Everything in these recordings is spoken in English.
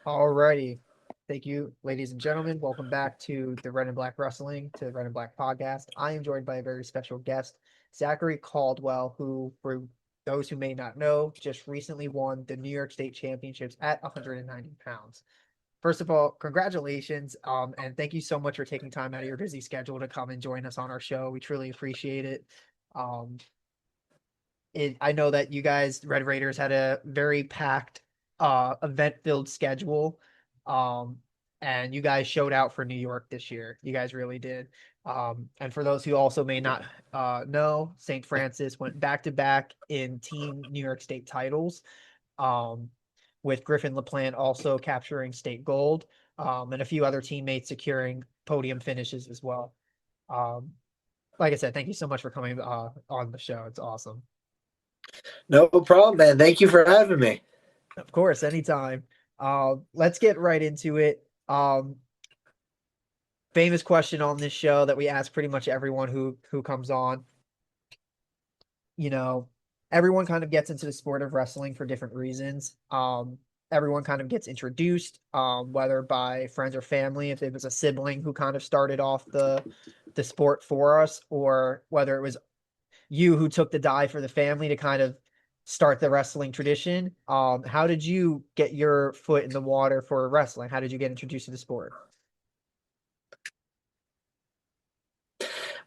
Alrighty. Thank you, ladies and gentlemen. Welcome back to the Red and Black Wrestling, to the Red and Black Podcast. I am joined by a very special guest, Zachary Caldwell, who, for those who may not know, just recently won the New York State Championships at 190 pounds. First of all, congratulations, and thank you so much for taking time out of your busy schedule to come and join us on our show. We truly appreciate it. Um, I know that you guys, Red Raiders, had a very packed, event-filled schedule, um, and you guys showed out for New York this year. You guys really did. And for those who also may not know, St. Francis went back to back in Team New York State titles, um, with Griffin LaPlante also capturing state gold, and a few other teammates securing podium finishes as well. Um, like I said, thank you so much for coming on the show. It's awesome. No problem, man. Thank you for having me. Of course, anytime. Let's get right into it. Famous question on this show that we ask pretty much everyone who comes on. You know, everyone kind of gets into the sport of wrestling for different reasons. Everyone kind of gets introduced, whether by friends or family, if it was a sibling who kind of started off the sport for us, or whether it was you who took the dive for the family to kind of start the wrestling tradition. How did you get your foot in the water for wrestling? How did you get introduced to the sport?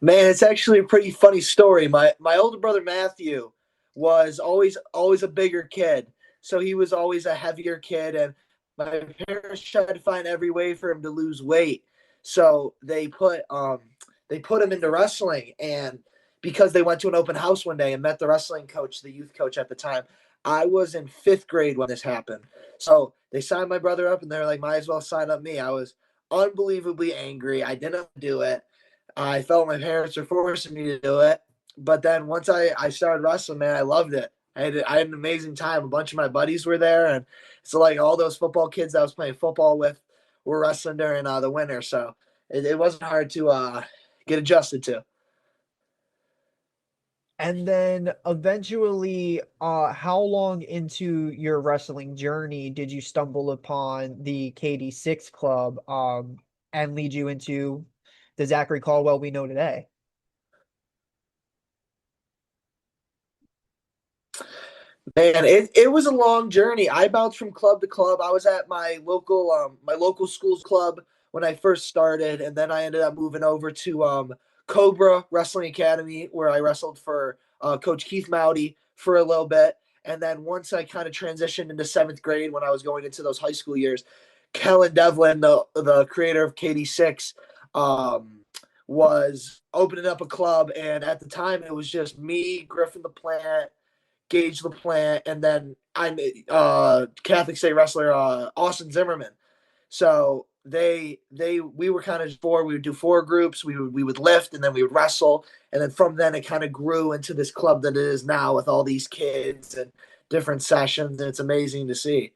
Man, it's actually a pretty funny story. My older brother Matthew was always a bigger kid. So he was always a heavier kid, and my parents tried to find every way for him to lose weight. So they put him into wrestling, and because they went to an open house one day and met the wrestling coach, the youth coach at the time. I was in 5th grade when this happened. So they signed my brother up, and they're like, might as well sign up me. I was unbelievably angry. I didn't do it. I felt my parents were forcing me to do it. But then once I started wrestling, man, I loved it. I had an amazing time. A bunch of my buddies were there. And so, like, all those football kids I was playing football with were wrestling during the winter. So it wasn't hard to get adjusted to. And then eventually, how long into your wrestling journey did you stumble upon the KD6 club, and lead you into the Zachary Caldwell we know today? Man, it was a long journey. I bounced from club to club. I was at my local school's club when I first started, and then I ended up moving over to Cobra Wrestling Academy, where I wrestled for Coach Keith Mowdy for a little bit. And then once I kind of transitioned into 7th grade, when I was going into those high school years, Kellen Devlin, the creator of KD6, was opening up a club, and at the time it was just me, Griffin the Plant, Gage LaPlante, and then I'm Catholic State wrestler Austin Zimmerman. So we were kind of four. We would do 4 groups. We would lift, and then we would wrestle, and then from then it kind of grew into this club that it is now with all these kids and different sessions, and it's amazing to see.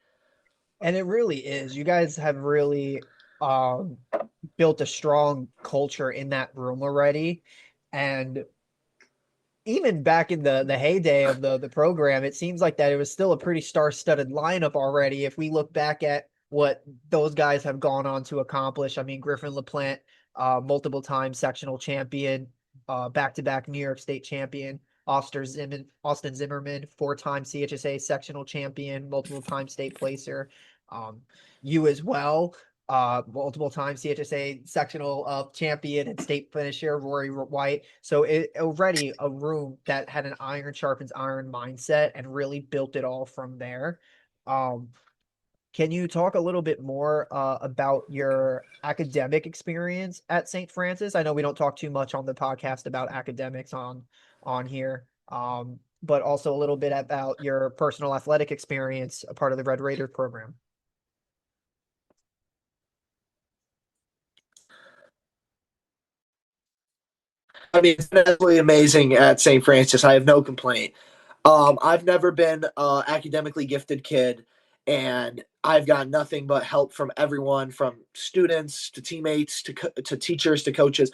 And it really is. You guys have really um built a strong culture in that room already. And even back in the heyday of the program, it seems like that it was still a pretty star-studded lineup already. If we look back at what those guys have gone on to accomplish, I mean, Griffin LaPlante, multiple time sectional champion, back-to-back New York State champion. Austin Zimmerman, 4-time CHSA sectional champion, multiple time state placer. Um, you as well, multiple time CHSA sectional champion and state finisher, Rory White. So it already a room that had an iron sharpens iron mindset and really built it all from there. Um, can you talk a little bit more about your academic experience at St. Francis? I know we don't talk too much on the podcast about academics on here, but also a little bit about your personal athletic experience, a part of the Red Raider program. I mean, it's been absolutely amazing at St. Francis. I have no complaint. I've never been academically gifted kid, and I've got nothing but help from everyone, from students to teammates to teachers to coaches.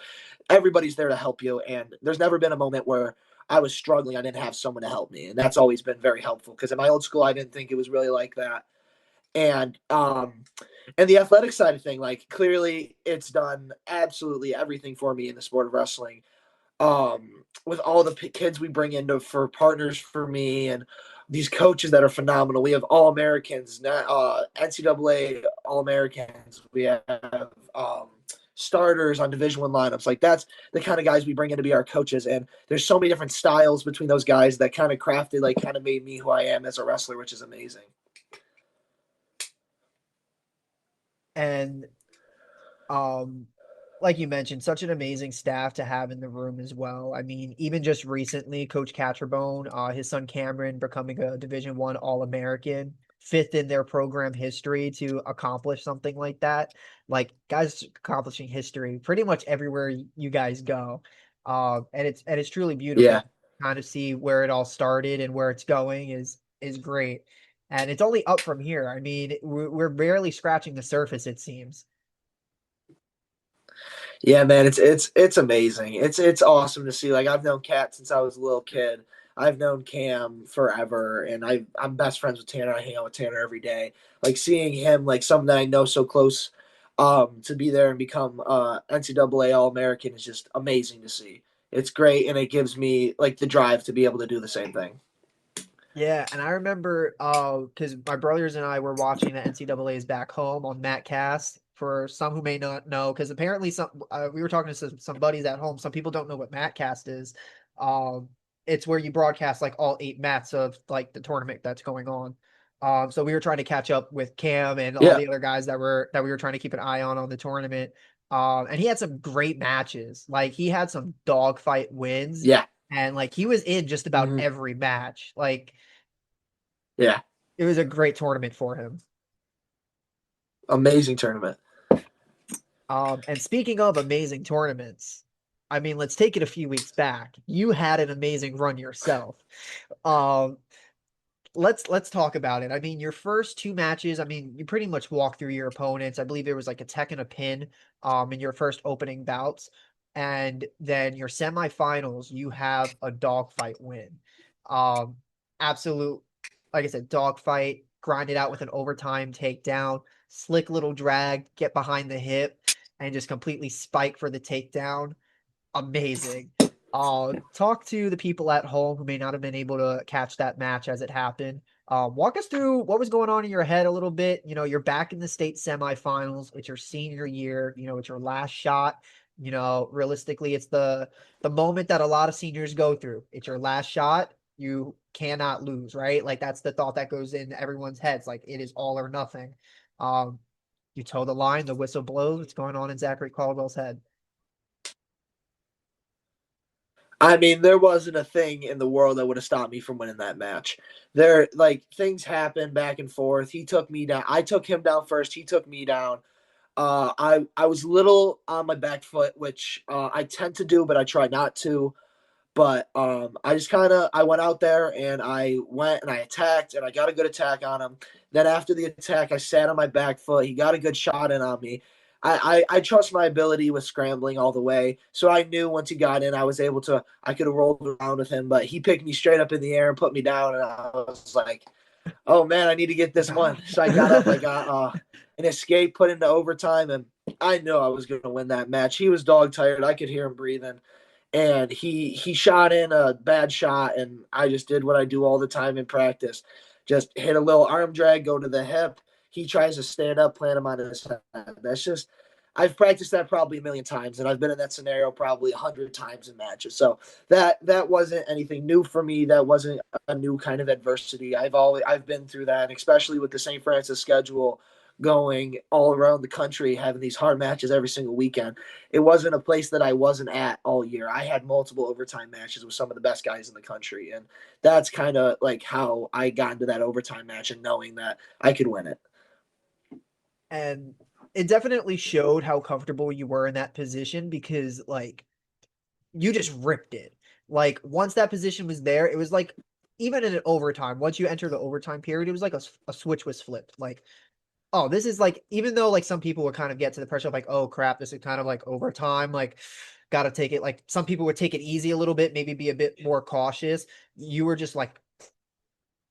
Everybody's there to help you, and there's never been a moment where I was struggling. I didn't have someone to help me, and that's always been very helpful. Because in my old school, I didn't think it was really like that. And the athletic side of thing, like clearly it's done absolutely everything for me in the sport of wrestling. With all the kids we bring into for partners for me and these coaches that are phenomenal. We have All Americans, NCAA All Americans. We have starters on Division One lineups. Like that's the kind of guys we bring in to be our coaches. And there's so many different styles between those guys that kind of crafted, like kind of made me who I am as a wrestler, which is amazing. And um like you mentioned, such an amazing staff to have in the room as well. I mean, even just recently, Coach Catcherbone, his son Cameron becoming a Division One All-American, fifth in their program history to accomplish something like that. Like guys accomplishing history pretty much everywhere you guys go. And it's truly Yeah. beautiful. Kind of see where it all started and where it's going is great. And it's only up from here. I mean, we're barely scratching the surface, it seems. Yeah, man, it's amazing. It's awesome to see. Like I've known Kat since I was a little kid. I've known Cam forever, and I'm best friends with Tanner. I hang out with Tanner every day. Like seeing him, like someone that I know so close, to be there and become NCAA All American is just amazing to see. It's great, and it gives me like the drive to be able to do the same thing. Yeah, and I remember because my brothers and I were watching the NCAA's back home on Mattcast. For some who may not know, because apparently we were talking to some buddies at home. Some people don't know what Mattcast is. Um, it's where you broadcast like all 8 mats of like the tournament that's going on. So we were trying to catch up with Cam and all Yeah, the other guys that we were trying to keep an eye on the tournament. And he had some great matches. Like he had some dogfight wins, yeah, and like he was in just about hmm every match. Like yeah. it was a great tournament for him. Amazing tournament. And speaking of amazing tournaments, I mean, let's take it a few weeks back. You had an amazing run yourself. Um, let's talk about it. I mean, your first 2 matches, I mean, you pretty much walked through your opponents. I believe there was like a tech and a pin in your first opening bouts. And then your semifinals, you have a dogfight win. Um, absolute, like I said, dogfight, grind it out with an overtime takedown, slick little drag, get behind the hip, and just completely spike for the takedown. Amazing. Talk to the people at home who may not have been able to catch that match as it happened. Walk us through what was going on in your head a little bit. You know, you're back in the state semifinals. It's your senior year. You know, it's your last shot. You know, realistically, it's the moment that a lot of seniors go through. It's your last shot. You cannot lose, right? Like that's the thought that goes in everyone's heads. Like it is all or nothing. Um, you toe the line, the whistle blows. What's going on in Zachary Caldwell's head? I mean, there wasn't a thing in the world that would have stopped me from winning that match. There, like things happen back and forth. He took me down. I took him down first. He took me down. I was little on my back foot, which I tend to do, but I try not to. But I just kind of I went out there and I went and I attacked and I got a good attack on him. Then after the attack, I sat on my back foot. He got a good shot in on me. I trust my ability with scrambling all the way. So I knew once he got in, I could have rolled around with him, but he picked me straight up in the air and put me down. And I was like, oh man, I need to get this one. So I got up, I got an escape, put into overtime, and I knew I was going to win that match. He was dog tired. I could hear him breathing and he shot in a bad shot, and I just did what I do all the time in practice, just hit a little arm drag, go to the hip. He tries to stand up, plant him on his head. That's just I've practiced that probably a million times, and I've been in that scenario probably 100 times in matches. So that wasn't anything new for me. That wasn't a new kind of adversity. I've been through that, and especially with the St. Francis schedule going all around the country, having these hard matches every single weekend. It wasn't a place that I wasn't at all year. I had multiple overtime matches with some of the best guys in the country, and that's kind of like how I got into that overtime match and knowing that I could win it. And it definitely showed how comfortable you were in that position because like you just ripped it. Like once that position was there, it was like even in an overtime, once you enter the overtime period, it was like a switch was flipped. Like, oh, this is like even though like some people would kind of get to the pressure of like, oh crap, this is kind of like overtime, like gotta take it. Like some people would take it easy a little bit, maybe be a bit more cautious. You were just like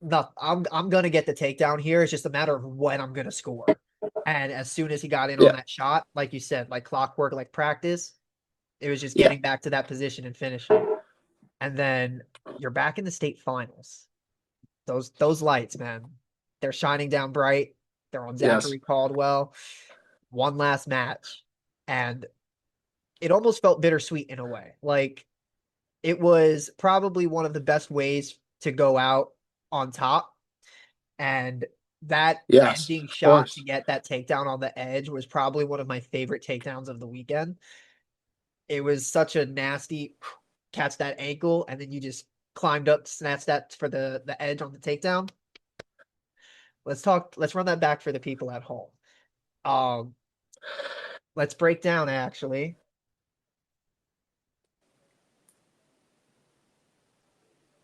no, I'm gonna get the takedown here. It's just a matter of when I'm gonna score. And as soon as he got in on Yeah. that shot, like you said, like clockwork, like practice, it was just Yeah. getting back to that position and finishing. And then you're back in the state finals. Those lights, man, they're shining down bright. They're on Yes. Zachary Caldwell. One last match, and it almost felt bittersweet in a way. Like it was probably one of the best ways to go out on top. And that Yes. ending Of shot to course. get that takedown on the edge was probably one of my favorite takedowns of the weekend. It was such a nasty catch that ankle, and then you just climbed up, snatched that for the edge on the takedown. Let's run that back for the people at home. Um, let's break down actually.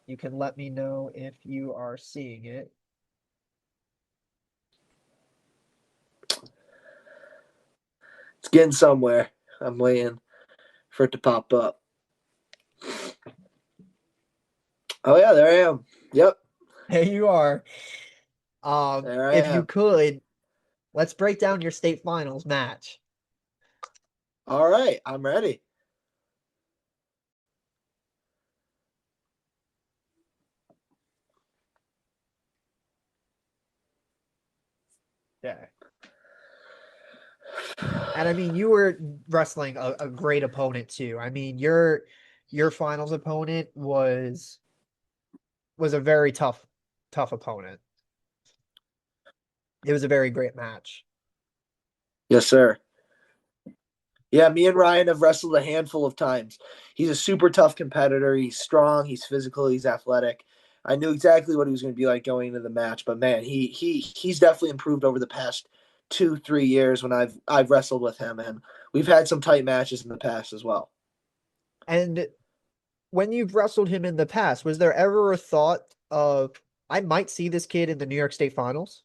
You can let me know if you are seeing it. It's getting somewhere. I'm waiting for it to pop up. Oh yeah, there I am. Yep. There you are. There I If you am. could, let's break down your state finals match. All right, I'm ready. Yeah. And I mean, you were wrestling a great opponent too. I mean, your finals opponent was a very tough opponent. It was a very great match. Yes, sir. Yeah, me and Ryan have wrestled a handful of times. He's a super tough competitor. He's strong. He's physical. He's athletic. I knew exactly what he was going to be like going into the match, but man, he's definitely improved over the past 2-3 years when I've wrestled with him, and we've had some tight matches in the past as well. And when you've wrestled him in the past, was there ever a thought of I might see this kid in the New York State Finals?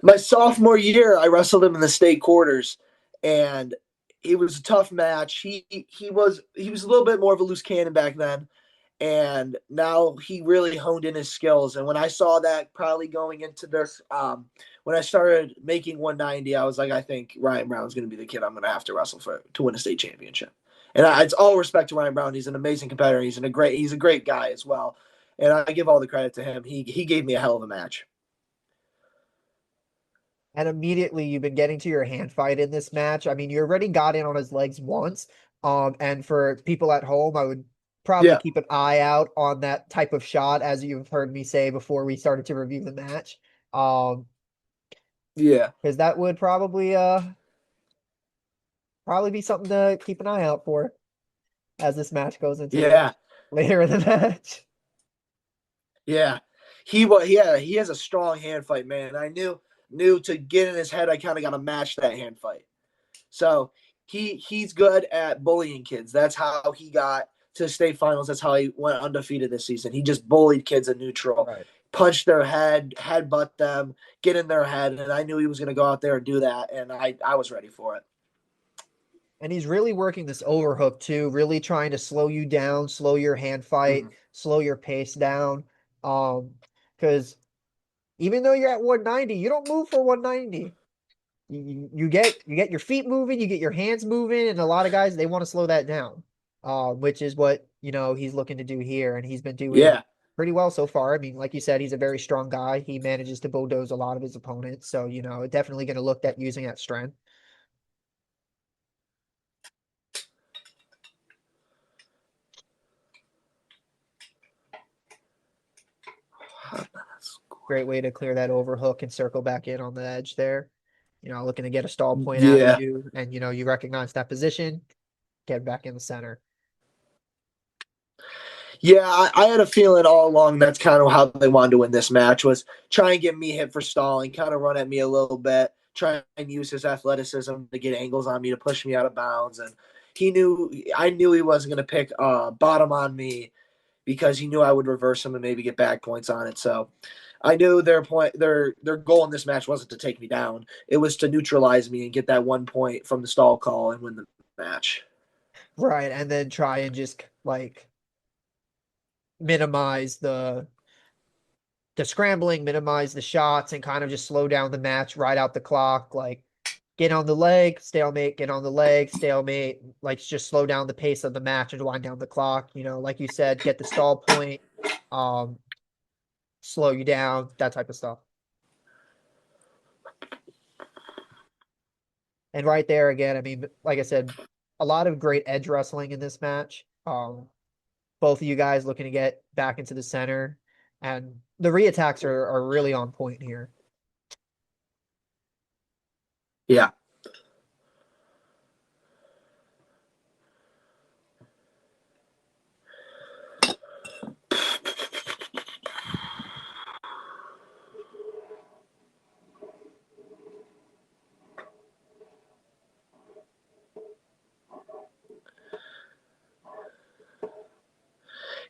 My sophomore year, I wrestled him in the state quarters, and it was a tough match. He was a little bit more of a loose cannon back then, and now he really honed in his skills. And when I saw that probably going into this, when I started making 190, I was like, I think Ryan Brown's going to be the kid I'm going to have to wrestle for to win a state championship. And it's all respect to Ryan Brown. He's an amazing competitor. He's a great guy as well. And I give all the credit to him. He gave me a hell of a match. And immediately you've been getting to your hand fight in this match. I mean, you already got in on his legs once. And for people at home, I would probably Yeah, keep an eye out on that type of shot, as you've heard me say before we started to review the match. Um, yeah, because that would probably be something to keep an eye out for as this match goes into yeah. later in the match. Yeah, he has a strong hand fight, man. I knew to get in his head, I kind of got to match that hand fight. So he's good at bullying kids. That's how he got to the state finals. That's how he went undefeated this season. He just bullied kids at neutral, Right. punched their headbutt them, get in their head, and I knew he was going to go out there and do that, and I was ready for it. And he's really working this overhook too, really trying to slow you down, slow your hand fight, Mm-hmm. slow your pace down. Because even though you're at 190, you don't move for 190. You get your feet moving, you get your hands moving, and a lot of guys they want to slow that down. Which is what he's looking to do here, and he's been doing Yeah, pretty well so far. I mean, like you said, he's a very strong guy. He manages to bulldoze a lot of his opponents, so definitely going to look at using that strength. Great way to clear that overhook and circle back in on the edge there. Looking to get a stall point out of yeah. you, and you recognize that position, get back in the center. Yeah, I had a feeling all along that's kind of how they wanted to win this match was try and get me hit for stalling, kind of run at me a little bit, try and use his athleticism to get angles on me to push me out of bounds. And I knew he wasn't going to pick bottom on me because he knew I would reverse him and maybe get back points on it. So I knew their goal in this match wasn't to take me down. It was to neutralize me and get that 1 point from the stall call and win the match. Right, and then try and just like minimize the scrambling, minimize the shots, and kind of just slow down the match, ride out the clock, like get on the leg, stalemate, get on the leg, stalemate, like just slow down the pace of the match and wind down the clock. Like you said, get the stall point, um, slow you down, that type of stuff. And right there again, I mean, like I said, a lot of great edge wrestling in this match. Both of you guys looking to get back into the center, and the reattacks are really on point here. Yeah.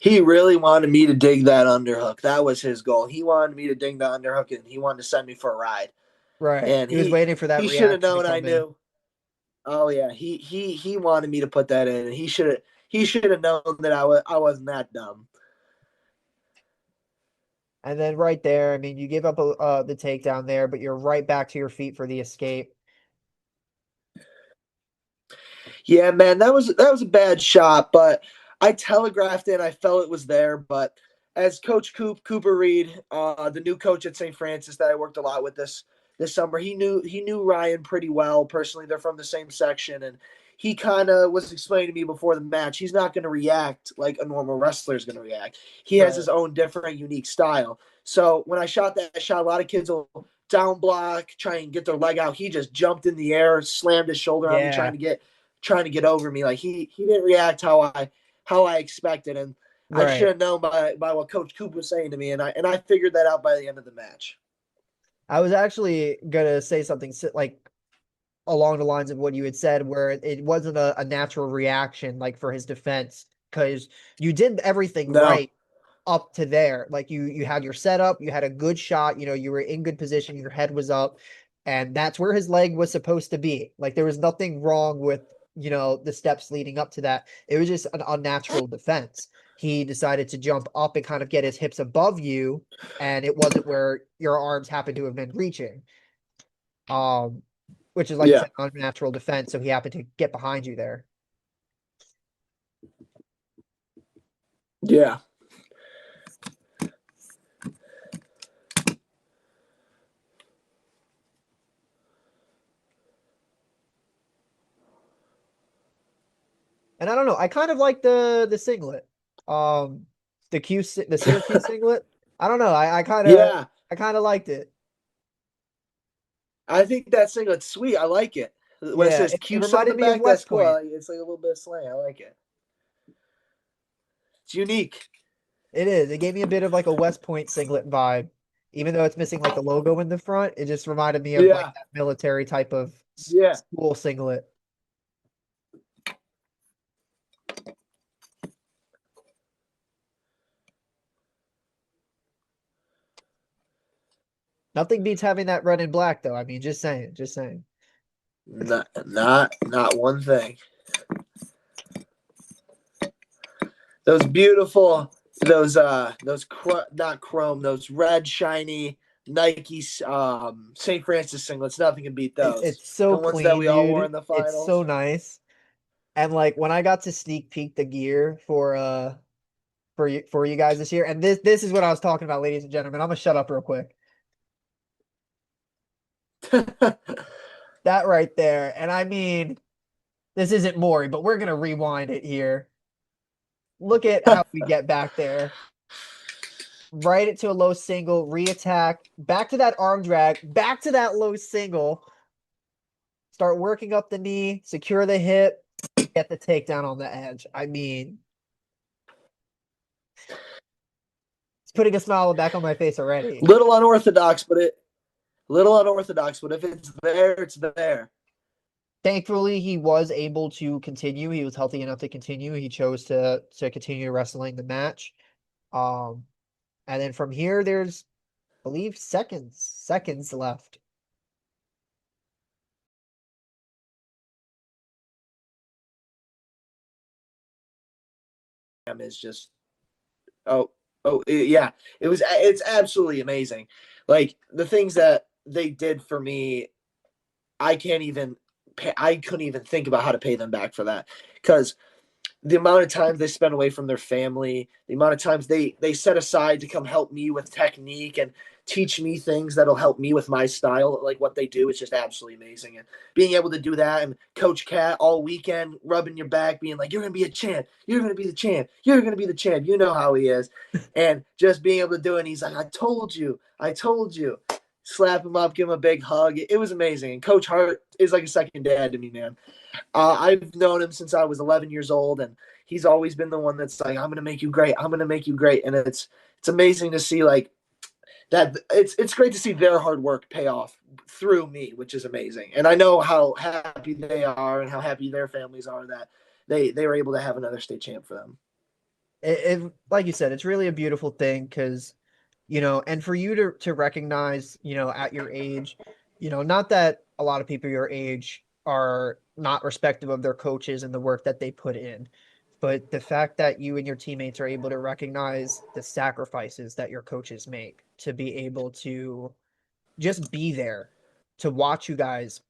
He really wanted me to dig that underhook. That was his goal. He wanted me to dig the underhook, and he wanted to send me for a ride. Right. And He was waiting for that he should have reaction to known I come in. knew. Oh yeah, he wanted me to put that in, and he should have known that I wasn't that dumb. And then right there, I mean, you give up the takedown there, but you're right back to your feet for the escape. Yeah, man, that was a bad shot, but I telegraphed it. I felt it was there, but as Coach Cooper Reed, the new coach at St. Francis that I worked a lot with this summer, he knew Ryan pretty well personally. They're from the same section, and he kind of was explaining to me before the match. He's not going to react like a normal wrestler is going to react. He has his Right. own different, unique style. So when I shot that shot, a lot of kids will down block, try and get their leg out. He just jumped in the air, slammed his shoulder on me, Yeah. trying to get over me. Like he didn't react how I expected, and I should Right. have known by what Coach Coop was saying to me, and I figured that out by the end of the match. I was actually gonna say something like along the lines of what you had said, where it wasn't a natural reaction like for his defense, because you did everything No, right up to there. Like you had your setup, you had a good shot, you were in good position, your head was up, and that's where his leg was supposed to be. Like there was nothing wrong with, the steps leading up to that. It was just an unnatural defense. He decided to jump up and kind of get his hips above you, and it wasn't where your arms happened to have been reaching. Um, which is like you yeah, said, unnatural defense. So he happened to get behind you there. yeah. And I don't know, I kind of like the singlet. Um, the Syracuse singlet. I don't know. Yeah, I kind of liked it. I think that singlet's sweet. I like it. When it Yeah, says it Cuse on the reminded me of back, that's West cool. Point. It's like a little bit of slang. I like it. It's unique. It is. It gave me a bit of like a West Point singlet vibe, even though it's missing like the logo in the front. It just reminded me of like Yeah, that military type of yeah. school singlet. Nothing beats having that red and black though. I mean, just saying, just saying. Not one thing. Those beautiful, not chrome, those red shiny Nike St. Francis singlets. Nothing can beat those. It's so The ones that clean, we all wore dude. in the It's so finals. nice. And like when I got to sneak peek the gear for you guys this year, and this is what I was talking about, ladies and gentlemen. I'm gonna shut up real quick. That right there, and I mean, this isn't Maury, but we're gonna rewind it here. Look at how we get back there. Right it to a low single, reattack, back to that arm drag, back to that low single. Start working up the knee, secure the hip, get the takedown on the edge. I mean, it's putting a smile back on my face already. little unorthodox, but it little unorthodox. But if it's there, it's there. Thankfully, he was able to continue. He was healthy enough to continue. He chose to continue wrestling the match. Um, and then from here, there's, I believe, seconds left. Is just Oh, yeah. It's absolutely amazing. Like the things that they did for me, I can't even I couldn't even think about how to pay them back for that because the amount of time they spend away from their family, the amount of times they set aside to come help me with technique and teach me things that'll help me with my style, like what they do is just absolutely amazing. And being able to do that and Coach Cat all weekend rubbing your back, being like, "You're gonna be a champ, you're gonna be the champ, you're gonna be the champ," you know how he is, and just being able to do it. And he's like, I told you." Slap him up, give him a big hug. It was amazing. And Coach Hart is like a second dad to me, man. I've known him since I was 11 years old, and he's always been the one that's like, "I'm gonna make you great. I'm gonna make you great." And it's amazing to see like that. It's great to see their hard work pay off through me, which is amazing. And I know how happy they are and how happy their families are that they were able to have another state champ for them. Like you said, it's really a beautiful thing because, and for you to recognize, at your age, not that a lot of people your age are not respective of their coaches and the work that they put in, but the fact that you and your teammates are able to recognize the sacrifices that your coaches make to be able to just be there to watch you guys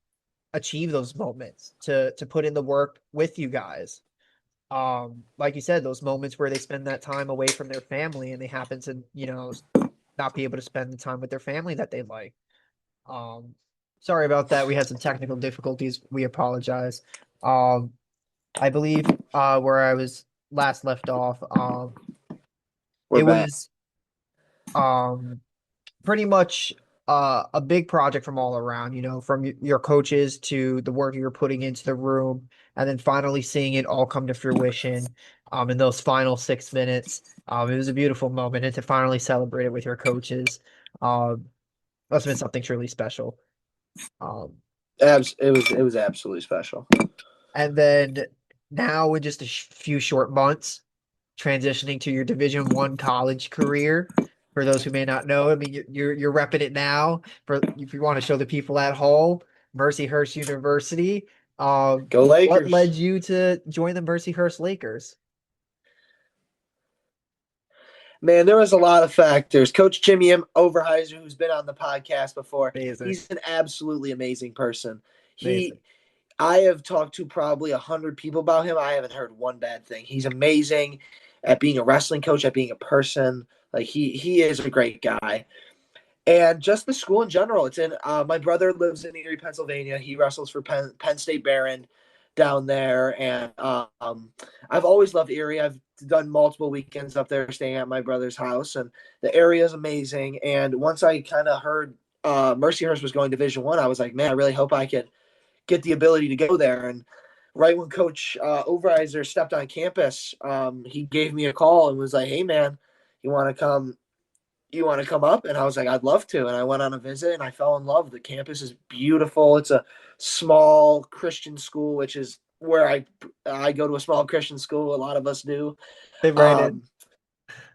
achieve those moments, to put in the work with you guys. Like you said, those moments where they spend that time away from their family and they happen to, not be able to spend the time with their family that they like. Um, Sorry about that. We had some technical difficulties. We apologize. Um, I believe where I was last left off, We're it back. was um pretty much a big project from all around, from your coaches to the work you're putting into the room, and then finally seeing it all come to fruition in those final 6 minutes. It was a beautiful moment, and to finally celebrate it with your coaches, um, must have been something truly special. Um, It was absolutely special. and then now in just a few short months, transitioning to your Division 1 college career. For those who may not know, I mean, you're repping it now. For if you want to show the people at home, Mercyhurst University. Go What Lakers. led you to join the Mercyhurst Lakers? Man, there was a lot of factors. Coach Jimmy M. Overheiser, who's been on the podcast before, Amazing, he's an absolutely amazing person. amazing. I have talked to probably 100 people about him. I haven't heard one bad thing. He's amazing at being a wrestling coach, at being a person. Like he is a great guy, and just the school in general. It's in. My brother lives in Erie, Pennsylvania. He wrestles for Penn State Barron down there, and I've always loved Erie. I've done multiple weekends up there, staying at my brother's house, and the area is amazing. And once I kind of heard Mercyhurst was going Division 1, I was like, man, I really hope I could get the ability to go there. And right when Coach Overheiser stepped on campus, he gave me a call and was like, "Hey, man, you want to come? You want to come up?" And I was like, "I'd love to." And I went on a visit and I fell in love. The campus is beautiful. It's a small Christian school, which is where I go to a small Christian school. A lot of us do. Fit right in. Um,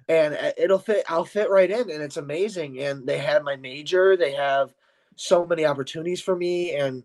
and it'll fit. I'll fit right in, and it's amazing. And they have my major. They have so many opportunities for me, and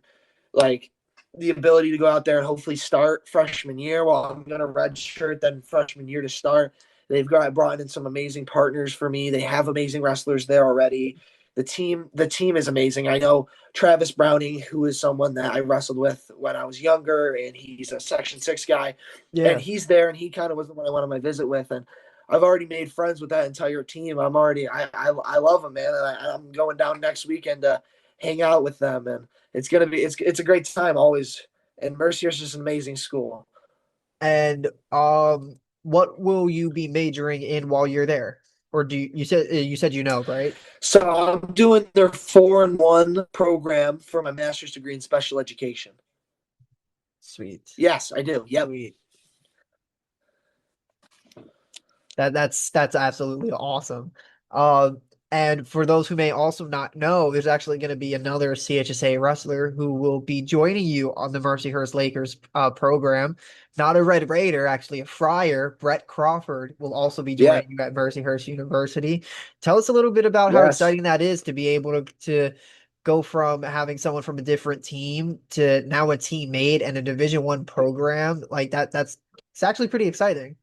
like the ability to go out there and hopefully start freshman year. While I'm going to redshirt then freshman year to start. They've brought in some amazing partners for me. They have amazing wrestlers there already. The team is amazing. I know Travis Browning, who is someone that I wrestled with when I was younger, and he's a Section 6 guy, and Yeah. he's there, and he kind of was the one I went on my visit with, and I've already made friends with that entire team. I love them, man, and I'm going down next weekend to hang out with them, and it's a great time always. And Mercier is just an amazing school. And what will you be majoring in while you're there? Or you said right? So I'm doing their 4-in-1 program for my master's degree in special education. Sweet. Yes, I do. Yep. Sweet. That's absolutely awesome. Um, and for those who may also not know, there's actually going to be another CHSA wrestler who will be joining you on the Mercyhurst Lakers program. Not a Red Raider, actually a Friar. Brett Crawford will also be Yep. joining you at Mercyhurst University. Tell us a little bit about how Yes. exciting that is to be able to go from having someone from a different team to now a teammate and a Division 1 program like that. It's actually pretty exciting.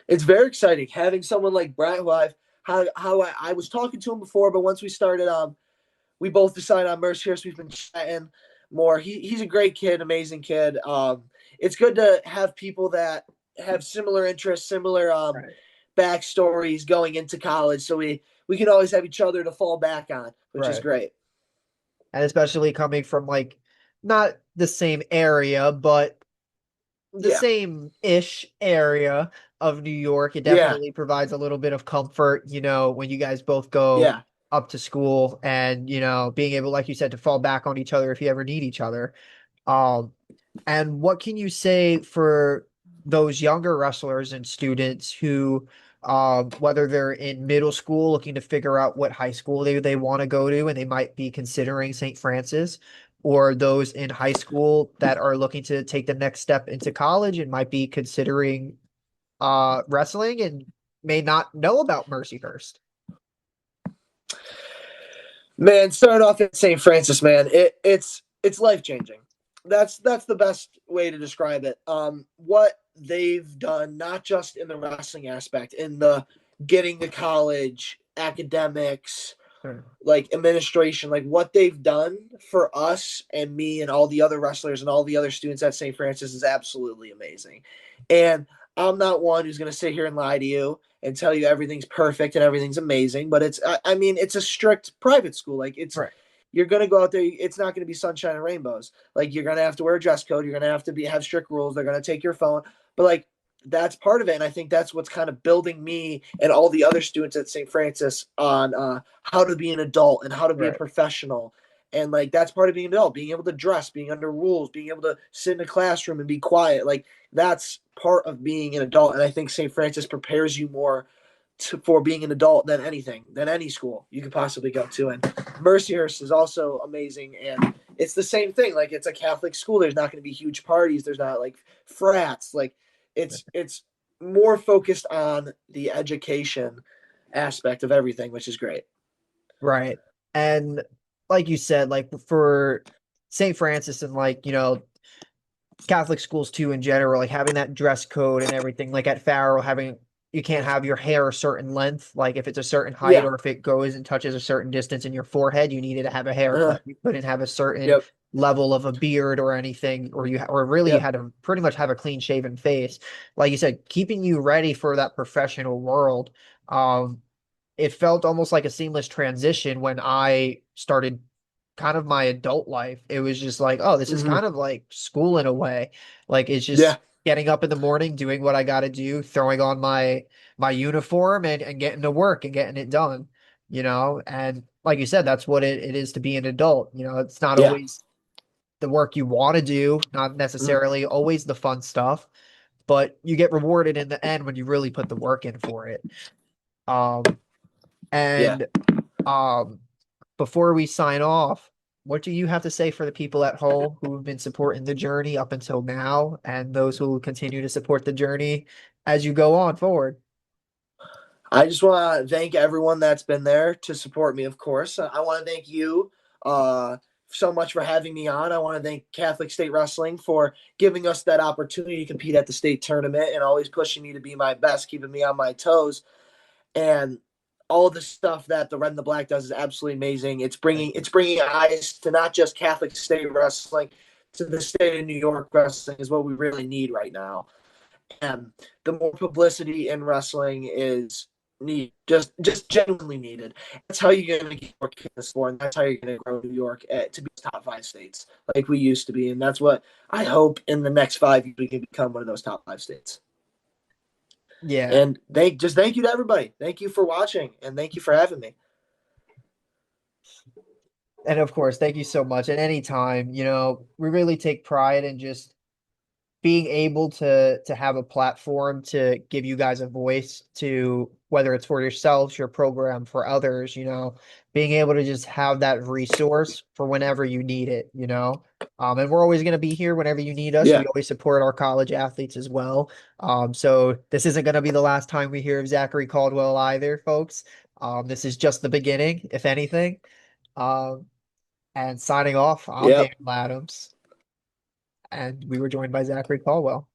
It's very exciting having someone like Brett, who I was talking to him before, but once we started, we both decided on Mercyhurst. We've been chatting more. He's a great kid, amazing kid. It's good to have people that have similar interests, similar Right. backstories going into college, so we can always have each other to fall back on, which is Right. great. And especially coming from like not the same area, but the Yeah, same-ish area of New York, it yeah, definitely provides a little bit of comfort, when you guys both go yeah. up to school and, being able, like you said, to fall back on each other if you ever need each other. Um, and what can you say for those younger wrestlers and students who, whether they're in middle school looking to figure out what high school they want to go to and they might be considering St. Francis, or those in high school that are looking to take the next step into college and might be considering wrestling and may not know about Mercyhurst? Man, starting off at St. Francis, man, it's life changing. That's the best way to describe it. What they've done, not just in the wrestling aspect, in the getting to college, academics, Sure. like administration, like what they've done for us and me and all the other wrestlers and all the other students at St. Francis is absolutely amazing. And I'm not one who's going to sit here and lie to you and tell you everything's perfect and everything's amazing, but I mean, it's a strict private school. Like Right. you're going to go out there. It's not going to be sunshine and rainbows. Like you're going to have to wear a dress code. You're going to have to have strict rules. They're going to take your phone, but like, that's part of it. And I think that's what's kind of building me and all the other students at St. Francis on how to be an adult and how to be a Right. professional. And like that's part of being an adult, being able to dress, being under rules, being able to sit in a classroom and be quiet. Like that's part of being an adult. And I think St. Francis prepares you more for being an adult than anything, than any school you could possibly go to. And Mercyhurst is also amazing. And it's the same thing. Like it's a Catholic school. There's not going to be huge parties. There's not like frats. Like it's more focused on the education aspect of everything, which is great. Right. And like you said, like for St. Francis and like, Catholic schools too in general, like having that dress code and everything, like at Farrow, having you can't have your hair a certain length, like if it's a certain height Yeah. or if it goes and touches a certain distance in your forehead, you needed to have a haircut. You couldn't have a certain Yep. level of a beard or anything, or or really you Yep. had to pretty much have a clean shaven face. Like you said, keeping you ready for that professional world. It felt almost like a seamless transition when I started kind of my adult life. It was just like, oh, this is Mm-hmm. kind of like school in a way. Like it's Yeah. just getting up in the morning, doing what I got to do, throwing on my uniform and getting to work and getting it done, And like you said, that's what it is to be an adult. It's not Yeah. always the work you want to do, not Mm-hmm. necessarily always the fun stuff, but you get rewarded in the end when you really put the work in for it. Um, Yeah. and um, before we sign off, what do you have to say for the people at home who have been supporting the journey up until now and those who will continue to support the journey as you go on forward? I just want to thank everyone that's been there to support me, of course. I want to thank you uh, so much for having me on. I want to thank Catholic State Wrestling for giving us that opportunity to compete at the state tournament and always pushing me to be my best, keeping me on my toes. And all of the stuff that the Red and the Black does is absolutely amazing. Thank you. It's bringing eyes to not just Catholic State Wrestling, to the state of New York wrestling is what we really need right now. And the more publicity in wrestling is need just genuinely needed. That's how you're going to get more kids in the sport, and that's how you're going to grow New York to be top five states like we used to be. And that's what I hope in the next 5 years we can become one of those top five states. Yeah. And thank you to everybody. Thank you for watching, and thank you for having me. And of course, thank you so much. At any time, we really take pride in just being able to have a platform to give you guys a voice to whether it's for yourselves, your program, for others, being able to just have that resource for whenever you need it, and we're always going to be here whenever you need us. Yeah. We always support our college athletes as well. So this isn't going to be the last time we hear of Zachary Caldwell either, folks. This is just the beginning, if anything. Um, and signing off, I'm Yep. Daniel Adams, and we were joined by Zachary Caldwell.